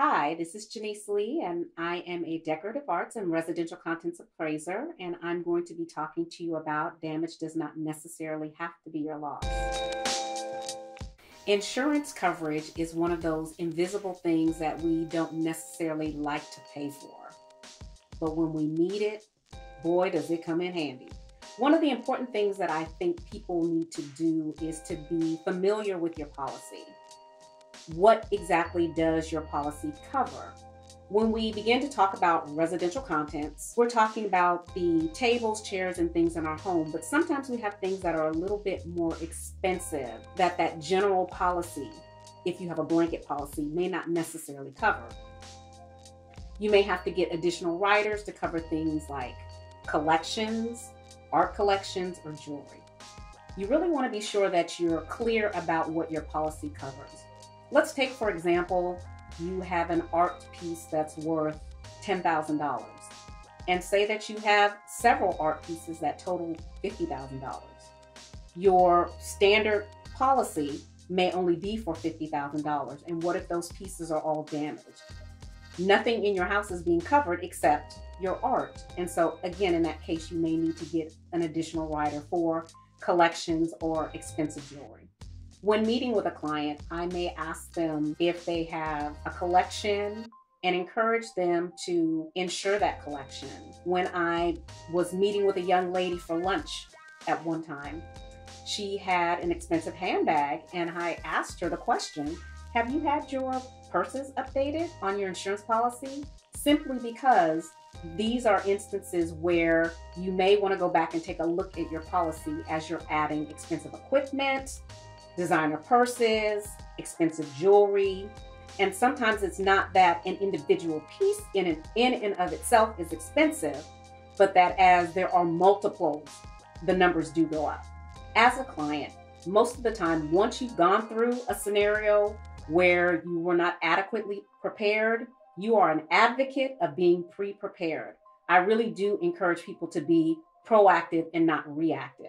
Hi, this is Janice Lee, and I am a decorative arts and residential contents appraiser. And I'm going to be talking to you about damage does not necessarily have to be your loss. Insurance coverage is one of those invisible things that we don't necessarily like to pay for. But when we need it, boy, does it come in handy. One of the important things that I think people need to do is to be familiar with your policy. What exactly does your policy cover? When we begin to talk about residential contents, we're talking about the tables, chairs, and things in our home, but sometimes we have things that are a little bit more expensive that general policy, if you have a blanket policy, may not necessarily cover. You may have to get additional riders to cover things like collections, art collections, or jewelry. You really want to be sure that you're clear about what your policy covers. Let's take, for example, you have an art piece that's worth $10,000, and say that you have several art pieces that total $50,000. Your standard policy may only be for $50,000, and what if those pieces are all damaged? Nothing in your house is being covered except your art. And so again, in that case, you may need to get an additional rider for collections or expensive jewelry. When meeting with a client, I may ask them if they have a collection and encourage them to insure that collection. When I was meeting with a young lady for lunch at one time, she had an expensive handbag, and I asked her the question, have you had your purses updated on your insurance policy? Simply because these are instances where you may want to go back and take a look at your policy as you're adding expensive equipment, designer purses, expensive jewelry. And sometimes it's not that an individual piece in and of itself is expensive, but that as there are multiples, the numbers do go up. As a client, most of the time, once you've gone through a scenario where you were not adequately prepared, you are an advocate of being pre-prepared. I really do encourage people to be proactive and not reactive.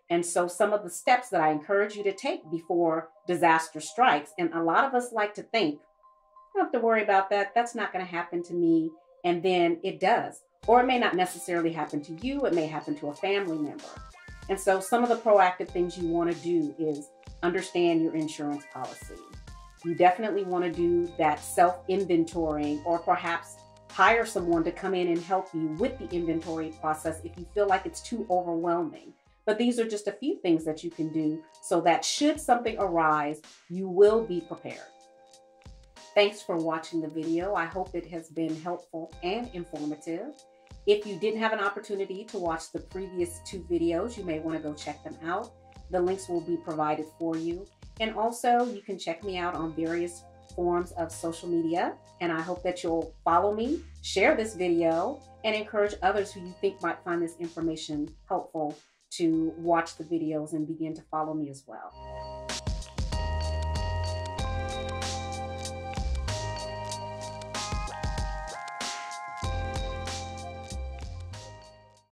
And so some of the steps that I encourage you to take before disaster strikes, and a lot of us like to think, I don't have to worry about that. That's not going to happen to me. And then it does. Or it may not necessarily happen to you. It may happen to a family member. And so some of the proactive things you want to do is understand your insurance policy. You definitely want to do that self-inventorying, or perhaps hire someone to come in and help you with the inventory process if you feel like it's too overwhelming. But these are just a few things that you can do so that should something arise, you will be prepared. Thanks for watching the video. I hope it has been helpful and informative. If you didn't have an opportunity to watch the previous two videos, you may want to go check them out. The links will be provided for you. And also, you can check me out on various forms of social media. And I hope that you'll follow me, share this video, and encourage others who you think might find this information helpful to watch the videos and begin to follow me as well.